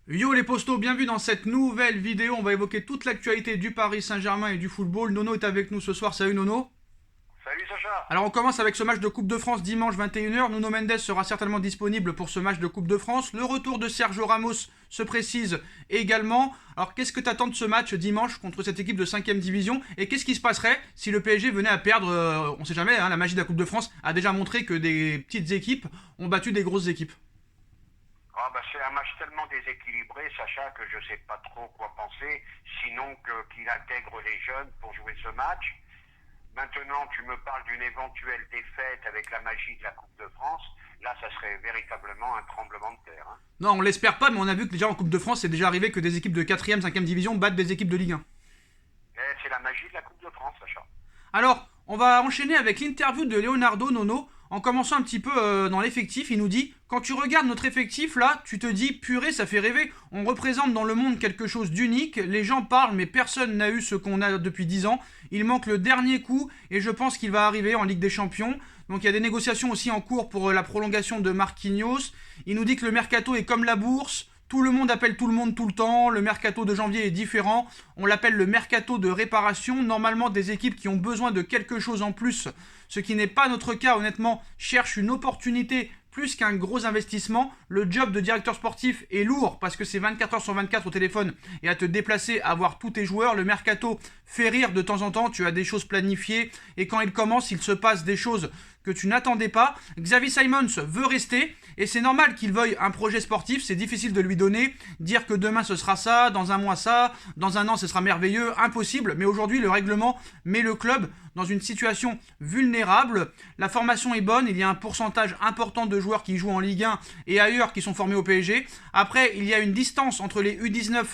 Yo les postos, bienvenue dans cette nouvelle vidéo. On va évoquer toute l'actualité du Paris Saint-Germain et du football. Nono est avec nous ce soir. Salut Nono. Salut Sacha. Alors on commence avec ce match de Coupe de France dimanche 21h. Nuno Mendes sera certainement disponible pour ce match de Coupe de France. Le retour de Sergio Ramos se précise également. Alors qu'est-ce que t'attends de ce match dimanche contre cette équipe de 5ème division? Et qu'est-ce qui se passerait si le PSG venait à perdre On sait jamais, hein, la magie de la Coupe de France a déjà montré que des petites équipes ont battu des grosses équipes. C'est un match tellement déséquilibré, Sacha, que je ne sais pas trop quoi penser, sinon qu'il intègre les jeunes pour jouer ce match. Maintenant, tu me parles d'une éventuelle défaite avec la magie de la Coupe de France. Là, ça serait véritablement un tremblement de terre. Hein. Non, on l'espère pas, mais on a vu que déjà en Coupe de France, c'est déjà arrivé que des équipes de 4ème, 5ème division battent des équipes de Ligue 1. C'est la magie de la Coupe de France, Sacha. Alors, on va enchaîner avec l'interview de Leonardo Nono, en commençant un petit peu dans l'effectif. Il nous dit: quand tu regardes notre effectif là, tu te dis purée, ça fait rêver. On représente dans le monde quelque chose d'unique. Les gens parlent, mais personne n'a eu ce qu'on a depuis 10 ans. Il manque le dernier coup et je pense qu'il va arriver en Ligue des Champions. Donc il y a des négociations aussi en cours pour la prolongation de Marquinhos. Il nous dit que le mercato est comme la bourse. Tout le monde appelle tout le monde tout le temps. Le mercato de janvier est différent. On l'appelle le mercato de réparation. Normalement, des équipes qui ont besoin de quelque chose en plus, ce qui n'est pas notre cas honnêtement, cherchent une opportunité plus qu'un gros investissement. Le job de directeur sportif est lourd parce que c'est 24 heures sur 24 au téléphone et à te déplacer, à voir tous tes joueurs. Le mercato fait rire de temps en temps, tu as des choses planifiées et quand il commence, il se passe des choses que tu n'attendais pas. Xavi Simons veut rester et c'est normal qu'il veuille un projet sportif, c'est difficile de lui donner, dire que demain ce sera ça, dans un mois ça, dans un an ce sera merveilleux, impossible, mais aujourd'hui le règlement met le club dans une situation vulnérable. La formation est bonne, il y a un pourcentage important de joueurs qui jouent en Ligue 1 et ailleurs qui sont formés au PSG. Après, il y a une distance entre les U19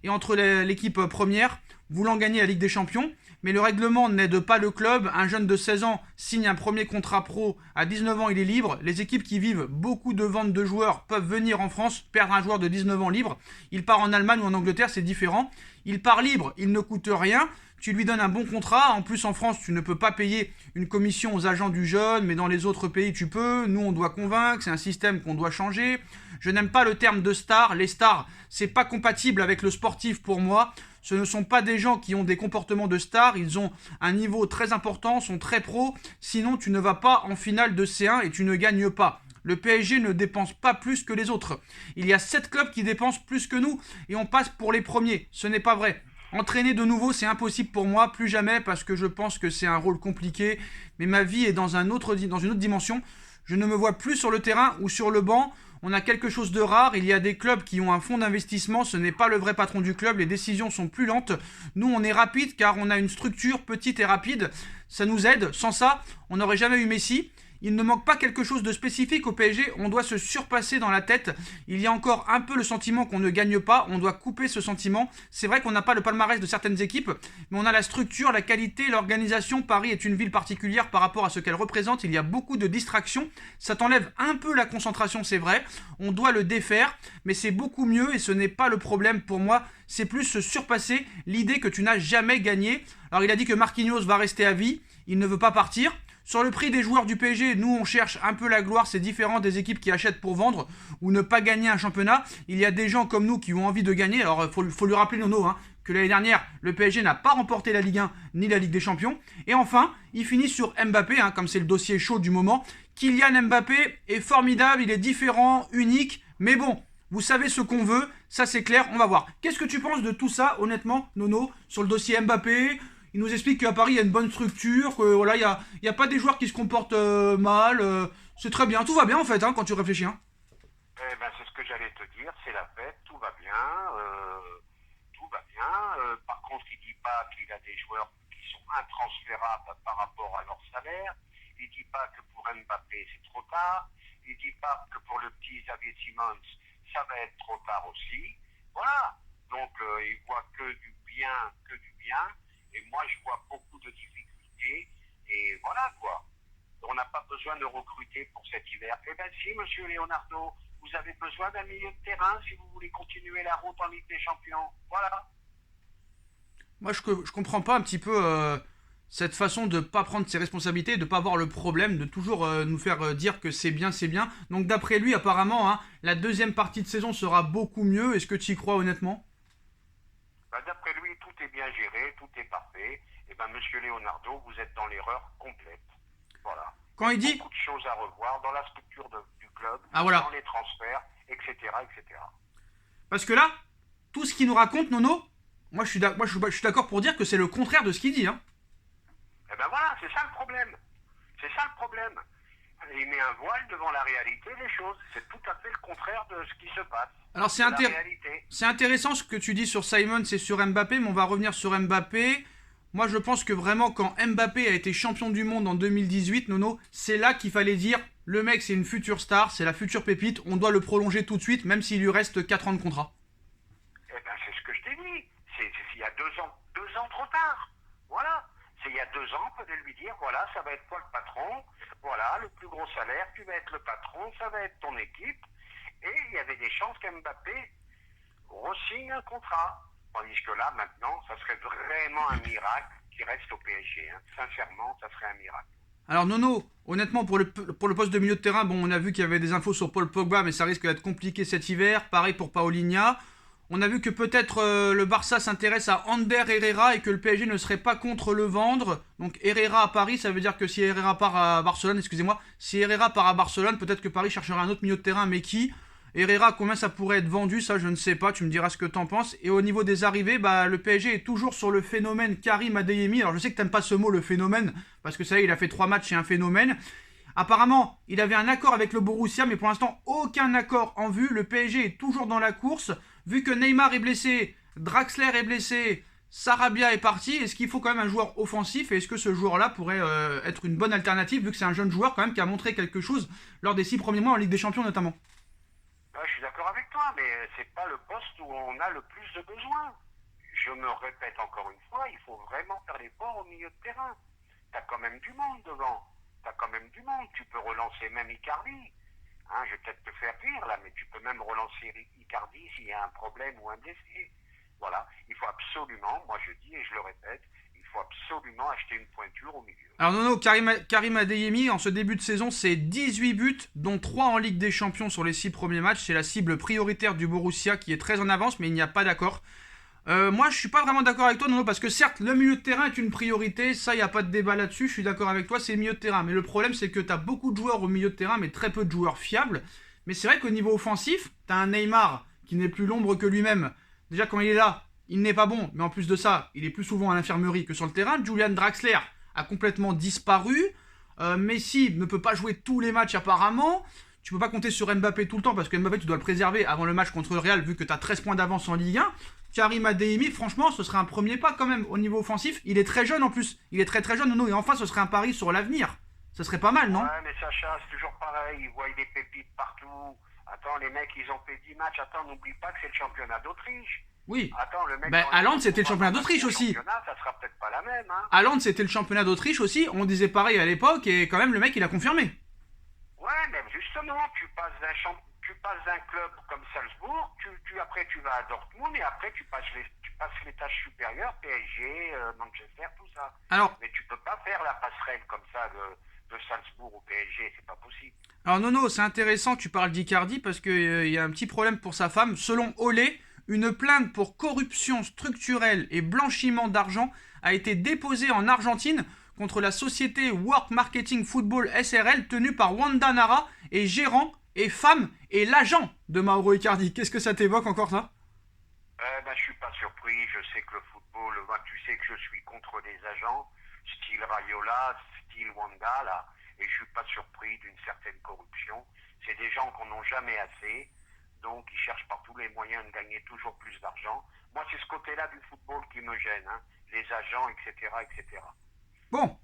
et entre l'équipe première, voulant gagner la Ligue des Champions. Mais le règlement n'aide pas le club. Un jeune de 16 ans signe un premier contrat pro. À 19 ans, il est libre. Les équipes qui vivent beaucoup de ventes de joueurs peuvent venir en France, perdre un joueur de 19 ans libre. Il part en Allemagne ou en Angleterre, c'est différent. Il part libre, il ne coûte rien. Tu lui donnes un bon contrat. En plus, en France, tu ne peux pas payer une commission aux agents du jeune, mais dans les autres pays, tu peux. Nous, on doit convaincre. C'est un système qu'on doit changer. Je n'aime pas le terme de star. Les stars, c'est pas compatible avec le sportif pour moi. Ce ne sont pas des gens qui ont des comportements de stars, ils ont un niveau très important, sont très pros, sinon tu ne vas pas en finale de C1 et tu ne gagnes pas. Le PSG ne dépense pas plus que les autres. Il y a 7 clubs qui dépensent plus que nous et on passe pour les premiers. Ce n'est pas vrai. Entraîner de nouveau, c'est impossible pour moi, plus jamais, parce que je pense que c'est un rôle compliqué. Mais ma vie est dans une autre dimension. Je ne me vois plus sur le terrain ou sur le banc. On a quelque chose de rare, il y a des clubs qui ont un fonds d'investissement, ce n'est pas le vrai patron du club, les décisions sont plus lentes. Nous, on est rapide car on a une structure petite et rapide, ça nous aide. Sans ça, on n'aurait jamais eu Messi. Il ne manque pas quelque chose de spécifique au PSG, on doit se surpasser dans la tête. Il y a encore un peu le sentiment qu'on ne gagne pas, on doit couper ce sentiment. C'est vrai qu'on n'a pas le palmarès de certaines équipes, mais on a la structure, la qualité, l'organisation. Paris est une ville particulière par rapport à ce qu'elle représente, il y a beaucoup de distractions. Ça t'enlève un peu la concentration, c'est vrai. On doit le défaire, mais c'est beaucoup mieux et ce n'est pas le problème pour moi. C'est plus se surpasser l'idée que tu n'as jamais gagné. Alors il a dit que Marquinhos va rester à vie, il ne veut pas partir. Sur le prix des joueurs du PSG, nous on cherche un peu la gloire, c'est différent des équipes qui achètent pour vendre ou ne pas gagner un championnat. Il y a des gens comme nous qui ont envie de gagner, alors faut lui rappeler Nono, que l'année dernière, le PSG n'a pas remporté la Ligue 1 ni la Ligue des Champions. Et enfin, il finit sur Mbappé, comme c'est le dossier chaud du moment. Kylian Mbappé est formidable, il est différent, unique, mais bon, vous savez ce qu'on veut, ça c'est clair, on va voir. Qu'est-ce que tu penses de tout ça, honnêtement, Nono, sur le dossier Mbappé? Il nous explique qu'à Paris, il y a une bonne structure, que voilà, il y a pas des joueurs qui se comportent mal. C'est très bien, tout va bien en fait, quand tu réfléchis. C'est ce que j'allais te dire, c'est la fête, tout va bien. Tout va bien. Par contre, il dit pas qu'il a des joueurs qui sont intransférables par rapport à leur salaire. Il dit pas que pour Mbappé, c'est trop tard. Il dit pas que pour le petit Xavier Simons, ça va être trop tard aussi. Voilà. Donc, il voit que du bien, que du bien. Et moi, je vois beaucoup de difficultés. Et voilà, quoi. On n'a pas besoin de recruter pour cet hiver. Eh bien, si, monsieur Leonardo, vous avez besoin d'un milieu de terrain si vous voulez continuer la route en Ligue des Champions. Voilà. Moi, je comprends pas un petit peu cette façon de pas prendre ses responsabilités, de pas voir le problème, de toujours nous faire dire que c'est bien, c'est bien. Donc d'après lui, apparemment, hein, la deuxième partie de saison sera beaucoup mieux. Est-ce que tu y crois honnêtement? Bah, d'après lui, tout est bien géré, tout est parfait. Et ben, monsieur Leonardo, vous êtes dans l'erreur complète. Voilà. Quand il dit... Beaucoup de choses à revoir dans la structure du club, Ah voilà. dans les transferts, etc., etc. Parce que là, tout ce qu'il nous raconte, Nono, moi je suis d'accord pour dire que c'est le contraire de ce qu'il dit. Hein. Eh ben voilà, c'est ça le problème. C'est ça le problème. Il met un voile devant la réalité des choses. C'est tout à fait le contraire de ce qui se passe. Alors c'est intéressant ce que tu dis sur Simon, c'est sur Mbappé, mais on va revenir sur Mbappé. Moi je pense que vraiment quand Mbappé a été champion du monde en 2018, Nono, c'est là qu'il fallait dire le mec c'est une future star, c'est la future pépite, on doit le prolonger tout de suite, même s'il lui reste 4 ans de contrat. Eh ben c'est ce que je t'ai dit. C'est il y a 2 ans trop tard. Voilà. C'est il y a 2 ans, on peut lui dire, voilà, ça va être toi le patron, voilà, le plus gros salaire, tu vas être le patron, ça va être ton équipe. Et il y avait des chances qu'Mbappé re-signe un contrat. Tandis que là, maintenant, ça serait vraiment un miracle qui reste au PSG. Hein. Sincèrement, ça serait un miracle. Alors Nono, honnêtement pour le poste de milieu de terrain, bon on a vu qu'il y avait des infos sur Paul Pogba, mais ça risque d'être compliqué cet hiver. Pareil pour Paulinho. On a vu que peut-être le Barça s'intéresse à Ander Herrera et que le PSG ne serait pas contre le vendre. Donc Herrera à Paris, ça veut dire que si Herrera part à Barcelone, si Herrera part à Barcelone, peut-être que Paris cherchera un autre milieu de terrain, mais qui? Herrera, combien ça pourrait être vendu? Ça, je ne sais pas, tu me diras ce que t'en penses. Et au niveau des arrivées, bah, le PSG est toujours sur le phénomène Karim Adeyemi. Alors je sais que t'aimes pas ce mot, le phénomène, parce que ça y est, il a fait 3 matchs, c'est un phénomène. Apparemment, il avait un accord avec le Borussia, mais pour l'instant, aucun accord en vue. Le PSG est toujours dans la course. Vu que Neymar est blessé, Draxler est blessé, Sarabia est parti, est-ce qu'il faut quand même un joueur offensif? Et est-ce que ce joueur-là pourrait être une bonne alternative, vu que c'est un jeune joueur quand même qui a montré quelque chose lors des 6 premiers mois en Ligue des Champions notamment? Je suis d'accord avec toi, mais c'est pas le poste où on a le plus de besoin. Je me répète encore une fois, il faut vraiment faire l'effort au milieu de terrain. T'as quand même du monde devant. T'as quand même du monde. Tu peux relancer même Icardi. Hein, je vais peut-être te faire rire là, mais tu peux même relancer Icardi s'il y a un problème ou un blessé. Voilà. Il faut absolument, moi je dis et je le répète, il faut absolument acheter une pointure au milieu. Alors Nono, Karim Adeyemi, en ce début de saison, c'est 18 buts, dont 3 en Ligue des Champions sur les 6 premiers matchs. C'est la cible prioritaire du Borussia qui est très en avance, mais il n'y a pas d'accord. Moi, je suis pas vraiment d'accord avec toi, Nono, parce que certes, le milieu de terrain est une priorité, ça, il n'y a pas de débat là-dessus, je suis d'accord avec toi, c'est le milieu de terrain. Mais le problème, c'est que tu as beaucoup de joueurs au milieu de terrain, mais très peu de joueurs fiables. Mais c'est vrai qu'au niveau offensif, tu as un Neymar qui n'est plus l'ombre que lui-même. Déjà, quand il est là, il n'est pas bon, mais en plus de ça, il est plus souvent à l'infirmerie que sur le terrain. Julian Draxler a complètement disparu. Messi ne peut pas jouer tous les matchs apparemment. Tu peux pas compter sur Mbappé tout le temps parce que Mbappé tu dois le préserver avant le match contre le Real vu que tu as 13 points d'avance en Ligue 1. Karim Adeyemi, franchement, ce serait un premier pas quand même au niveau offensif. Il est très jeune en plus. Il est très très jeune, et enfin ce serait un pari sur l'avenir. Ça serait pas mal, non? Ouais, mais Sacha, c'est toujours pareil. Ils voient des pépites partout. Attends, les mecs, ils ont fait 10 matchs. Attends, n'oublie pas que c'est le championnat d'Autriche. Oui. Attends, le mec. Haaland, c'était le championnat d'Autriche aussi. Ça sera peut-être pas la même, hein. Haaland, c'était le championnat d'Autriche aussi. On disait pareil à l'époque et quand même le mec, il a confirmé. Ouais, mais justement, tu passes d'un club comme Salzbourg, après tu vas à Dortmund et après tu passes les tâches supérieures, PSG, Manchester, tout ça. Alors, mais tu peux pas faire la passerelle comme ça de Salzbourg au PSG, c'est pas possible. Alors Nono, c'est intéressant que tu parles d'Icardi parce qu'il y a un petit problème pour sa femme. Selon Olé, une plainte pour corruption structurelle et blanchiment d'argent a été déposée en Argentine contre la société Work Marketing Football SRL tenue par Wanda Nara et gérant et femme et l'agent de Mauro Icardi. Qu'est-ce que ça t'évoque encore ça? Je suis pas surpris, je sais que le football, tu sais que je suis contre les agents, style Raiola, style Wanda, là, et je suis pas surpris d'une certaine corruption. C'est des gens qu'on n'a jamais assez, donc ils cherchent par tous les moyens de gagner toujours plus d'argent. Moi, c'est ce côté-là du football qui me gêne, hein, les agents, etc., etc. Bon,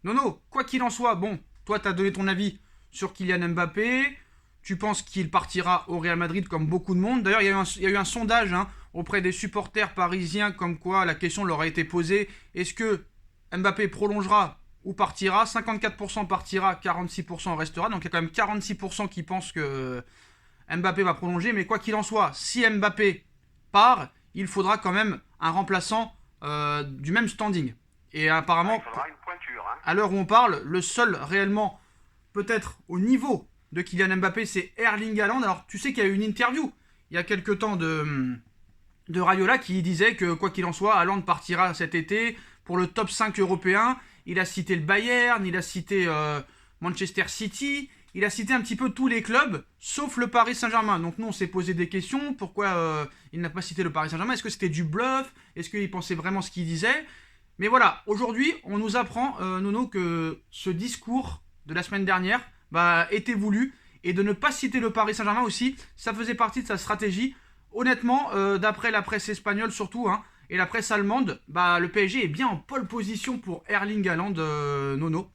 Nono, quoi qu'il en soit, bon, toi t'as donné ton avis sur Kylian Mbappé, tu penses qu'il partira au Real Madrid comme beaucoup de monde. D'ailleurs, il y a eu un sondage auprès des supporters parisiens comme quoi la question leur a été posée, est-ce que Mbappé prolongera ou partira? 54% partira, 46% restera, donc il y a quand même 46% qui pensent que Mbappé va prolonger, mais quoi qu'il en soit, si Mbappé part, il faudra quand même un remplaçant du même standing. Et apparemment, il faudra une pointure. Hein. à l'heure où on parle, le seul réellement, peut-être au niveau de Kylian Mbappé, c'est Erling Haaland. Alors, tu sais qu'il y a eu une interview il y a quelques temps de Raiola qui disait que, quoi qu'il en soit, Haaland partira cet été pour le top 5 européen. Il a cité le Bayern, il a cité Manchester City, il a cité un petit peu tous les clubs, sauf le Paris Saint-Germain. Donc nous, on s'est posé des questions. Pourquoi il n'a pas cité le Paris Saint-Germain? Est-ce que c'était du bluff? Est-ce qu'il pensait vraiment ce qu'il disait? Mais voilà, aujourd'hui, on nous apprend, Nono, que ce discours de la semaine dernière était voulu. Et de ne pas citer le Paris Saint-Germain aussi, ça faisait partie de sa stratégie. Honnêtement, d'après la presse espagnole surtout, hein, et la presse allemande, le PSG est bien en pole position pour Erling Haaland, Nono.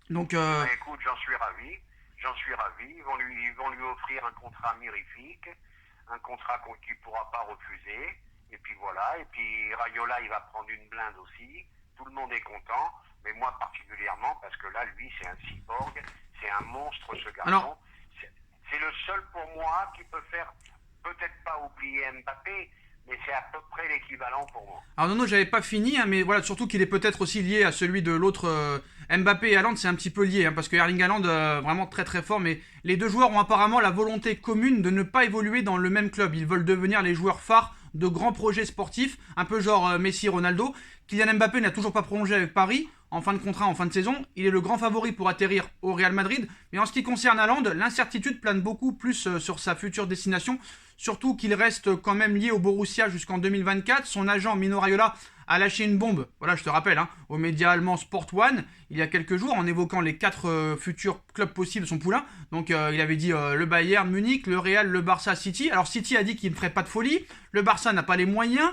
Donc, écoute, j'en suis ravi. Ils vont lui offrir un contrat mirifique, un contrat qu'il ne pourra pas refuser. Et puis voilà. Et puis Raiola, il va prendre une blinde aussi. Tout le monde est content. Mais moi particulièrement, parce que là, lui, c'est un cyborg. C'est un monstre, ce garçon. Alors, c'est le seul pour moi qui peut faire, peut-être pas oublier Mbappé, mais c'est à peu près l'équivalent pour moi. Alors non, j'avais pas fini, hein, mais voilà, surtout qu'il est peut-être aussi lié à celui de l'autre Mbappé et Haaland, c'est un petit peu lié, hein, parce que Erling Haaland, vraiment très très fort, mais les deux joueurs ont apparemment la volonté commune de ne pas évoluer dans le même club. Ils veulent devenir les joueurs phares de grands projets sportifs, un peu genre Messi, Ronaldo. Kylian Mbappé n'a toujours pas prolongé avec Paris, en fin de contrat, en fin de saison. Il est le grand favori pour atterrir au Real Madrid. Mais en ce qui concerne Haaland, l'incertitude plane beaucoup plus sur sa future destination. Surtout qu'il reste quand même lié au Borussia jusqu'en 2024. Son agent Mino Raiola a lâché une bombe, voilà, je te rappelle, hein, aux médias allemands Sport One, il y a quelques jours, en évoquant les 4 futurs clubs possibles de son poulain. Donc il avait dit le Bayern, Munich, le Real, le Barça, City. Alors City a dit qu'il ne ferait pas de folie. Le Barça n'a pas les moyens.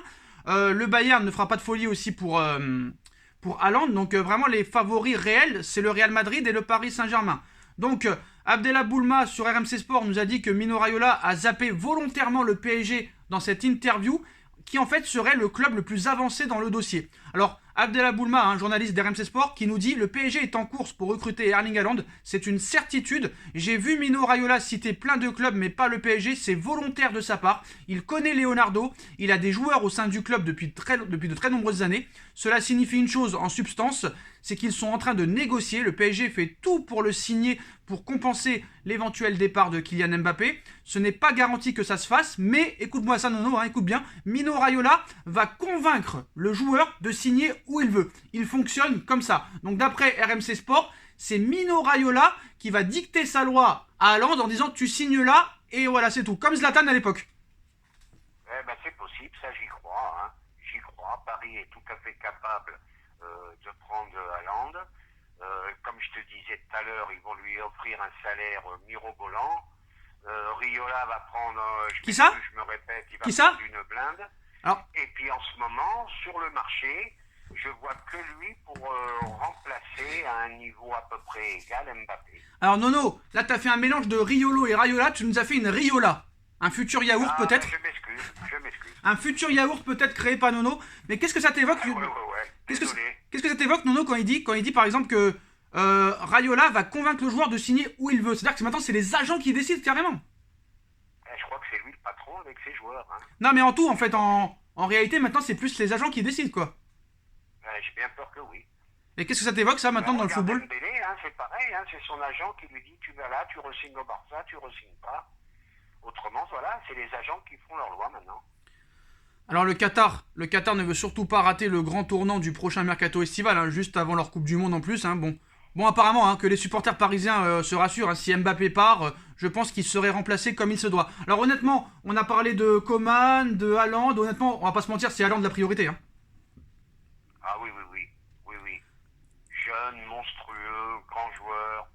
Le Bayern ne fera pas de folie aussi pour Haaland. Donc vraiment les favoris réels, c'est le Real Madrid et le Paris Saint-Germain. Donc Abdellah Boulma sur RMC Sport nous a dit que Mino Raiola a zappé volontairement le PSG dans cette interview, qui en fait serait le club le plus avancé dans le dossier. Alors Abdellah Boulma, un journaliste d'RMC Sport, qui nous dit: le PSG est en course pour recruter Erling Haaland, c'est une certitude. J'ai vu Mino Raiola citer plein de clubs, mais pas le PSG, c'est volontaire de sa part. Il connaît Leonardo, il a des joueurs au sein du club depuis de très nombreuses années. Cela signifie une chose en substance, c'est qu'ils sont en train de négocier. Le PSG fait tout pour le signer, pour compenser l'éventuel départ de Kylian Mbappé. Ce n'est pas garanti que ça se fasse, mais écoute-moi ça, Nono, hein, écoute bien, Mino Raiola va convaincre le joueur de signer où il veut. Il fonctionne comme ça. Donc d'après RMC Sport, c'est Mino Raiola qui va dicter sa loi à Haaland en disant: tu signes là, et voilà, c'est tout. Comme Zlatan à l'époque. C'est possible, ça j'y crois. Hein. J'y crois. Paris est tout à fait capable de prendre Haaland. Comme je te disais tout à l'heure, ils vont lui offrir un salaire mirobolant. Riola va prendre, Qui ça je me répète, il va Qui ça prendre une blinde. Alors, et puis en ce moment, sur le marché, je vois que lui pour remplacer à un niveau à peu près égal Mbappé. Alors Nono, là t'as fait un mélange de Riolo et Raiola, tu nous as fait une Riola. Un futur yaourt peut-être. Je m'excuse. Un futur yaourt peut-être créé par Nono. Mais qu'est-ce que ça t'évoque Ouais. Qu'est-ce que ça t'évoque, Nono, quand il dit par exemple que Raiola va convaincre le joueur de signer où il veut? C'est-à-dire que maintenant c'est les agents qui décident carrément. Je crois que c'est lui le patron avec ses joueurs. Hein. Non mais en tout, en fait, en réalité maintenant c'est plus les agents qui décident, quoi. J'ai bien peur que oui. Et qu'est-ce que ça t'évoque ça maintenant dans le football? Dembélé, hein, c'est pareil, hein, c'est son agent qui lui dit: tu vas là, tu re-signes au Barça, tu re-signes pas. Autrement, voilà, c'est les agents qui font leur loi maintenant. Alors le Qatar ne veut surtout pas rater le grand tournant du prochain mercato estival, hein, juste avant leur Coupe du Monde en plus. Hein, bon apparemment, hein, que les supporters parisiens se rassurent, hein, si Mbappé part, je pense qu'il serait remplacé comme il se doit. Alors honnêtement, on a parlé de Coman, de Haaland, honnêtement, on va pas se mentir, c'est Haaland la priorité. Hein. Ah oui. Jeune, monstrueux, grand joueur,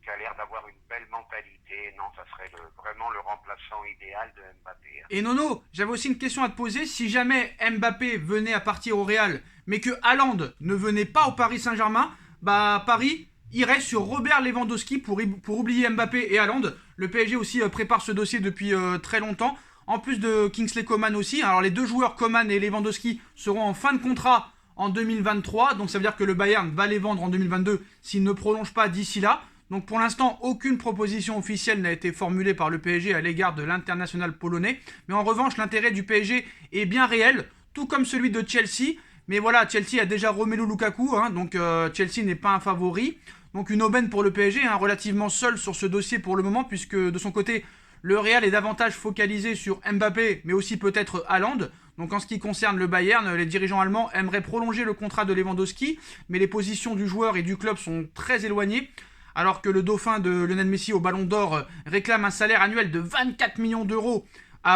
qui a l'air d'avoir une belle mentalité. Non, ça serait vraiment le remplaçant idéal de Mbappé. Hein. Et Nono, j'avais aussi une question à te poser. Si jamais Mbappé venait à partir au Real, mais que Haaland ne venait pas au Paris Saint-Germain, Paris irait sur Robert Lewandowski pour oublier Mbappé et Haaland. Le PSG aussi prépare ce dossier depuis très longtemps. En plus de Kingsley Coman aussi. Alors les deux joueurs, Coman et Lewandowski, seront en fin de contrat en 2023. Donc ça veut dire que le Bayern va les vendre en 2022 s'il ne prolonge pas d'ici là. Donc pour l'instant, aucune proposition officielle n'a été formulée par le PSG à l'égard de l'international polonais. Mais en revanche, l'intérêt du PSG est bien réel, tout comme celui de Chelsea. Mais voilà, Chelsea a déjà Romelu Lukaku, hein, donc Chelsea n'est pas un favori. Donc une aubaine pour le PSG, hein, relativement seul sur ce dossier pour le moment, puisque de son côté, le Real est davantage focalisé sur Mbappé, mais aussi peut-être Haaland. Donc en ce qui concerne le Bayern, les dirigeants allemands aimeraient prolonger le contrat de Lewandowski, mais les positions du joueur et du club sont très éloignées. Alors que le dauphin de Lionel Messi au Ballon d'Or réclame un salaire annuel de 24 millions d'euros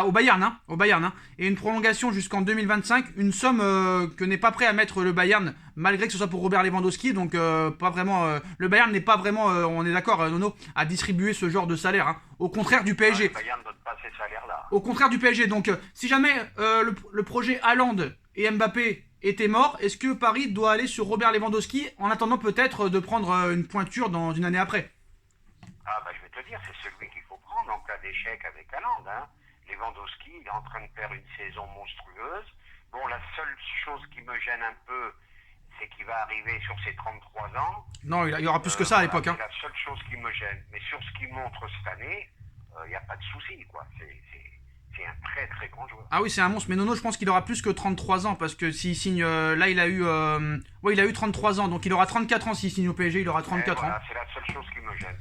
au Bayern, et une prolongation jusqu'en 2025, une somme que n'est pas prêt à mettre le Bayern, malgré que ce soit pour Robert Lewandowski, donc pas vraiment, le Bayern n'est pas vraiment, on est d'accord Nono, à distribuer ce genre de salaire, hein, au contraire du PSG. Le Bayern ne donne pas ces salaires-là. Au contraire du PSG, donc si jamais le projet Haaland et Mbappé était mort, est-ce que Paris doit aller sur Robert Lewandowski en attendant peut-être de prendre une pointure dans une année après? Ah bah je vais te dire, c'est celui qu'il faut prendre en cas d'échec avec Haaland, hein. Lewandowski, il est en train de faire une saison monstrueuse. Bon, la seule chose qui me gêne un peu, c'est qu'il va arriver sur ses 33 ans. Non, il y aura plus que ça à l'époque. C'est la seule chose qui me gêne. Mais sur ce qu'il montre cette année, il n'y a pas de souci, quoi. C'est un très très grand joueur. Ah oui, c'est un monstre. Mais Nono, je pense qu'il aura plus que 33 ans parce que s'il signe, là, il a eu 33 ans, donc il aura 34 ans s'il signe au PSG, il aura 34 ans. C'est la seule chose qui me gêne.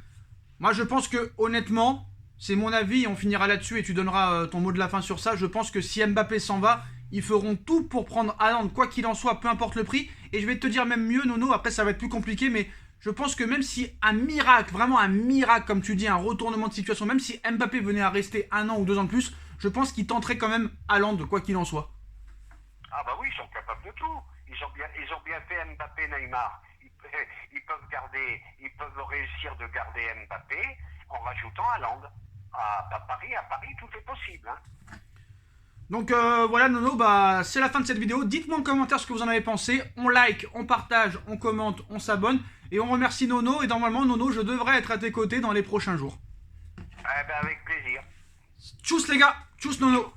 Moi, je pense que honnêtement, c'est mon avis, on finira là-dessus et tu donneras ton mot de la fin sur ça. Je pense que si Mbappé s'en va, ils feront tout pour prendre Haaland, quoi qu'il en soit, peu importe le prix. Et je vais te dire même mieux, Nono, après ça va être plus compliqué, mais je pense que même si un miracle, vraiment un miracle, comme tu dis, un retournement de situation, même si Mbappé venait à rester 1 an ou 2 ans de plus, je pense qu'il tenterait quand même Haaland, quoi qu'il en soit. Ah bah oui, ils sont capables de tout. Ils ont bien fait Mbappé, Neymar. Ils peuvent réussir de garder Mbappé en rajoutant Haaland. À Paris, tout est possible. Hein. Donc voilà Nono, c'est la fin de cette vidéo. Dites-moi en commentaire ce que vous en avez pensé. On like, on partage, on commente, on s'abonne. Et on remercie Nono. Et normalement Nono, je devrais être à tes côtés dans les prochains jours. Eh ben avec plaisir. Tchuss les gars, tchuss Nono.